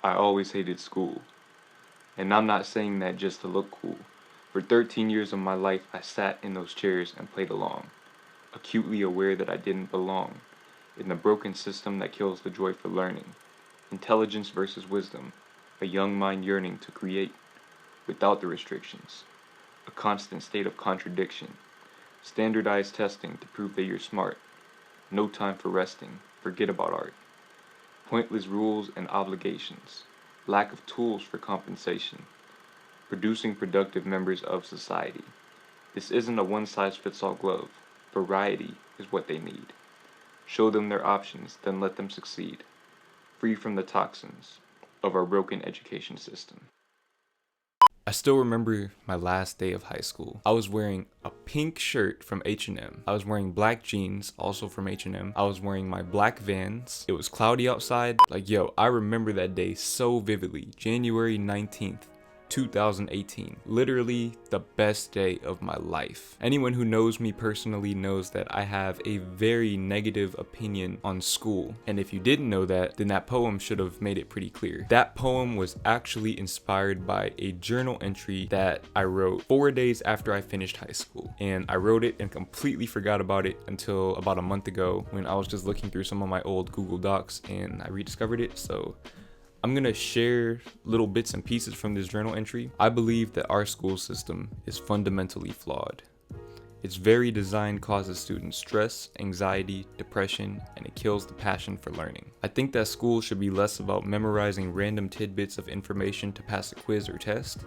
I always hated school. And I'm not saying that just to look cool. For 13 years of my life, I sat in those chairs and played along, acutely aware that I didn't belong in the broken system that kills the joy for learning. Intelligence versus wisdom, a young mind yearning to create without the restrictions, a constant state of contradiction, standardized testing to prove that you're smart, no time for resting, forget about art, pointless rules and obligations, lack of tools for compensation, producing productive members of society. This isn't a one-size-fits-all glove. Variety is what they need. Show them their options, then let them succeed, free from the toxins of our broken education system. I still remember my last day of high school. I was wearing a pink shirt from H&M. I was wearing black jeans, also from H&M. I was wearing my black Vans. It was cloudy outside. I remember that day so vividly. January 19th. 2018, literally the best day of my life. Anyone who knows me personally knows that I have a very negative opinion on school, and if you didn't know that, then that poem should have made it pretty clear. That poem was actually inspired by a journal entry that I wrote 4 days after I finished high school, and I wrote it and completely forgot about it until about a month ago when I was just looking through some of my old Google Docs and I rediscovered it. So I'm gonna share little bits and pieces from this journal entry. I believe that our school system is fundamentally flawed. Its very design causes students stress, anxiety, depression, and it kills the passion for learning. I think that school should be less about memorizing random tidbits of information to pass a quiz or test,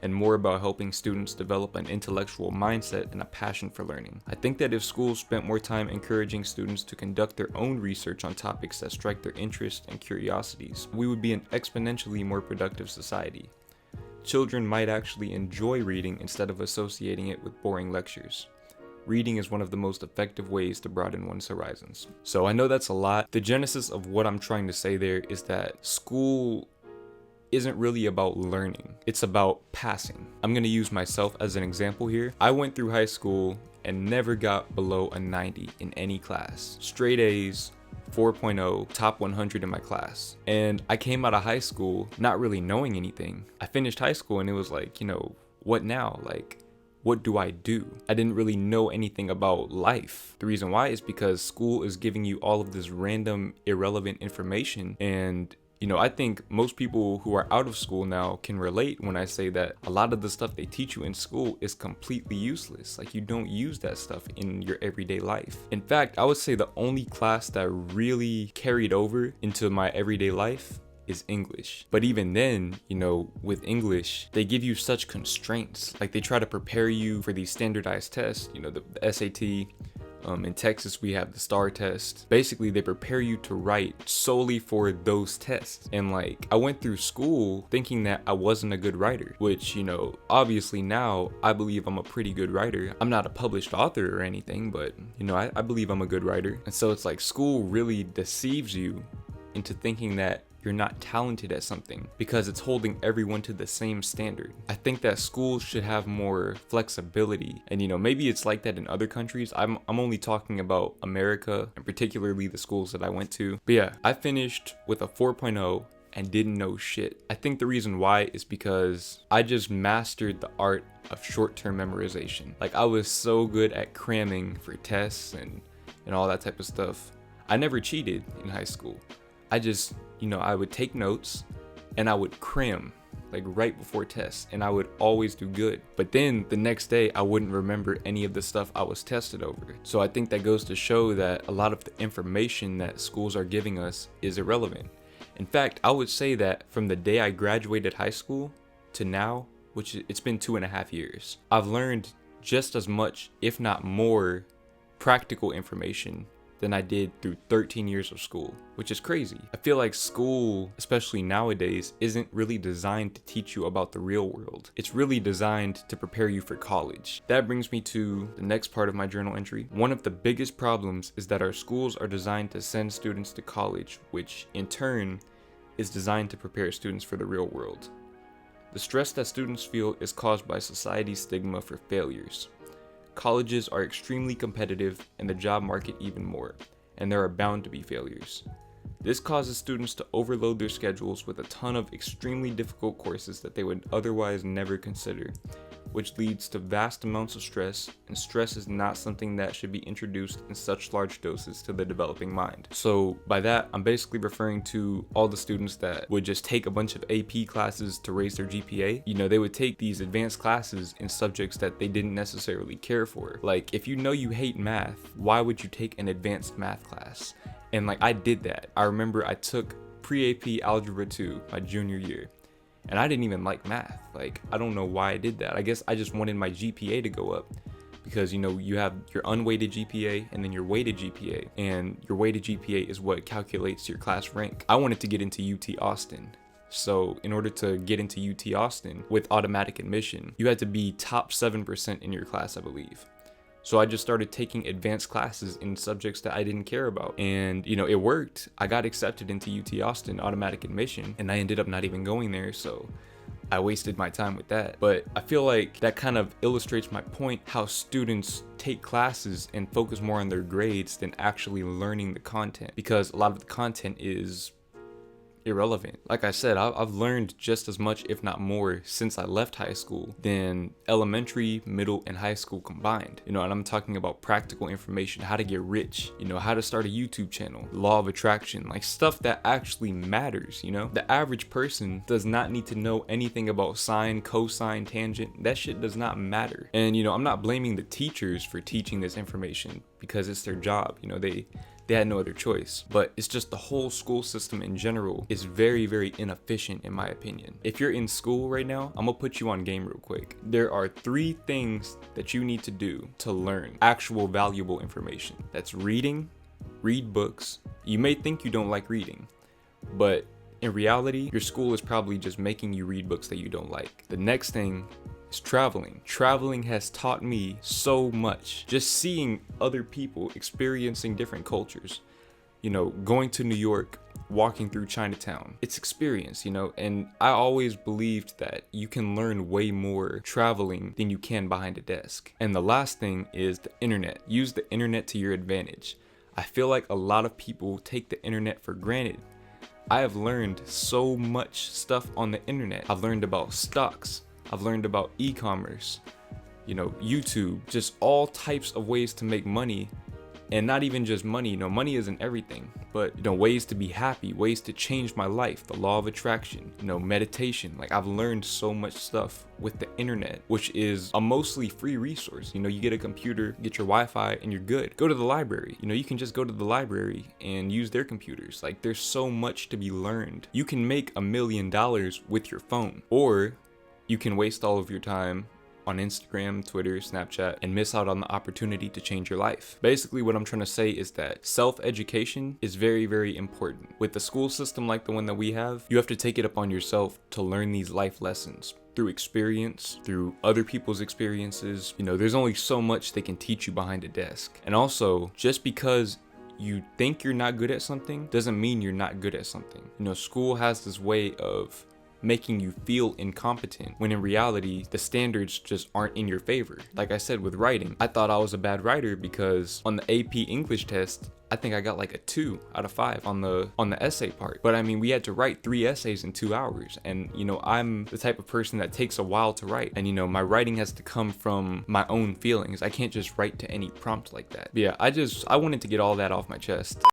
and more about helping students develop an intellectual mindset and a passion for learning. I think that if schools spent more time encouraging students to conduct their own research on topics that strike their interest and curiosities, we would be an exponentially more productive society. Children might actually enjoy reading instead of associating it with boring lectures. Reading is one of the most effective ways to broaden one's horizons. So I know that's a lot. The genesis of what I'm trying to say there is that school isn't really about learning, it's about passing. I'm gonna use myself as an example here. I went through high school and never got below a 90 in any class. Straight A's, 4.0, top 100 in my class. And I came out of high school not really knowing anything. I finished high school and it was like, what now? What do I do? I didn't really know anything about life. The reason why is because school is giving you all of this random, irrelevant information, and I think most people who are out of school now can relate when I say that a lot of the stuff they teach you in school is completely useless. You don't use that stuff in your everyday life. In fact, I would say the only class that really carried over into my everyday life is English. But even then, with English, they give you such constraints. They try to prepare you for these standardized tests, the SAT. In Texas, we have the STAR test. Basically, they prepare you to write solely for those tests. And I went through school thinking that I wasn't a good writer, which, obviously now I believe I'm a pretty good writer. I'm not a published author or anything, but, I believe I'm a good writer. And so it's school really deceives you into thinking that you're not talented at something because it's holding everyone to the same standard. I think that schools should have more flexibility, and maybe it's like that in other countries. I'm only talking about America and particularly the schools that I went to. But yeah, I finished with a 4.0 and didn't know shit. I think the reason why is because I just mastered the art of short-term memorization. I was so good at cramming for tests and all that type of stuff. I never cheated in high school. I just, I would take notes and I would cram right before tests, and I would always do good. But then the next day I wouldn't remember any of the stuff I was tested over. So I think that goes to show that a lot of the information that schools are giving us is irrelevant. In fact, I would say that from the day I graduated high school to now, which it's been 2.5 years, I've learned just as much, if not more, practical information than I did through 13 years of school, which is crazy. I feel like school, especially nowadays, isn't really designed to teach you about the real world. It's really designed to prepare you for college. That brings me to the next part of my journal entry. One of the biggest problems is that our schools are designed to send students to college, which in turn is designed to prepare students for the real world. The stress that students feel is caused by society's stigma for failures. Colleges are extremely competitive and the job market even more, and there are bound to be failures. This causes students to overload their schedules with a ton of extremely difficult courses that they would otherwise never consider, which leads to vast amounts of stress, and stress is not something that should be introduced in such large doses to the developing mind. So by that, I'm basically referring to all the students that would just take a bunch of AP classes to raise their GPA. You know, they would take these advanced classes in subjects that they didn't necessarily care for. Like, if you know you hate math, why would you take an advanced math class? And like, I did that. I remember I took pre-AP Algebra 2 my junior year, and I didn't even like math. Like, I don't know why I did that. I guess I just wanted my GPA to go up, because, you know, you have your unweighted GPA and then your weighted GPA, and your weighted GPA is what calculates your class rank. I wanted to get into UT Austin. So in order to get into UT Austin with automatic admission, you had to be top 7% in your class, I believe. So I just started taking advanced classes in subjects that I didn't care about. And, you know, it worked. I got accepted into UT Austin automatic admission, and I ended up not even going there. So I wasted my time with that. But I feel like that kind of illustrates my point, how students take classes and focus more on their grades than actually learning the content, because a lot of the content is irrelevant. Like I said, I've learned just as much, if not more, since I left high school than elementary, middle, and high school combined. You know, and I'm talking about practical information, how to get rich, you know, how to start a YouTube channel, law of attraction, like stuff that actually matters, you know? The average person does not need to know anything about sine, cosine, tangent. That shit does not matter. And, you know, I'm not blaming the teachers for teaching this information, because it's their job. You know, they had no other choice. But it's just the whole school system in general is very, very inefficient, in my opinion. If you're in school right now, I'm gonna put you on game real quick. There are 3 things that you need to do to learn actual valuable information. That's reading, read books. You may think you don't like reading, but in reality, your school is probably just making you read books that you don't like. The next thing is traveling. Traveling has taught me so much. Just seeing other people experiencing different cultures. You know, going to New York, walking through Chinatown. It's experience, you know, and I always believed that you can learn way more traveling than you can behind a desk. And the last thing is the internet. Use the internet to your advantage. I feel like a lot of people take the internet for granted. I have learned so much stuff on the internet. I've learned about stocks. I've learned about e-commerce, you know, YouTube, just all types of ways to make money. And not even just money, you know, money isn't everything, but, you know, ways to be happy, ways to change my life, the law of attraction, you know, meditation. Like, I've learned so much stuff with the internet, which is a mostly free resource. You know, you get a computer, get your Wi-Fi, and you're good. Go to the library. You know, you can just go to the library and use their computers. Like, there's so much to be learned. You can make $1 million with your phone, or you can waste all of your time on Instagram, Twitter, Snapchat, and miss out on the opportunity to change your life. Basically, what I'm trying to say is that self-education is very, very important. With the school system like the one that we have, you have to take it upon yourself to learn these life lessons through experience, through other people's experiences. You know, there's only so much they can teach you behind a desk. And also, just because you think you're not good at something doesn't mean you're not good at something. You know, school has this way of making you feel incompetent, when in reality the standards just aren't in your favor. Like I said, with writing, I thought I was a bad writer because on the AP English test, I think I got like a 2 out of 5 on the essay part. But I mean, we had to write 3 essays in 2 hours, and you know, I'm the type of person that takes a while to write, and you know, my writing has to come from my own feelings. I can't just write to any prompt like that. But yeah, I wanted to get all that off my chest.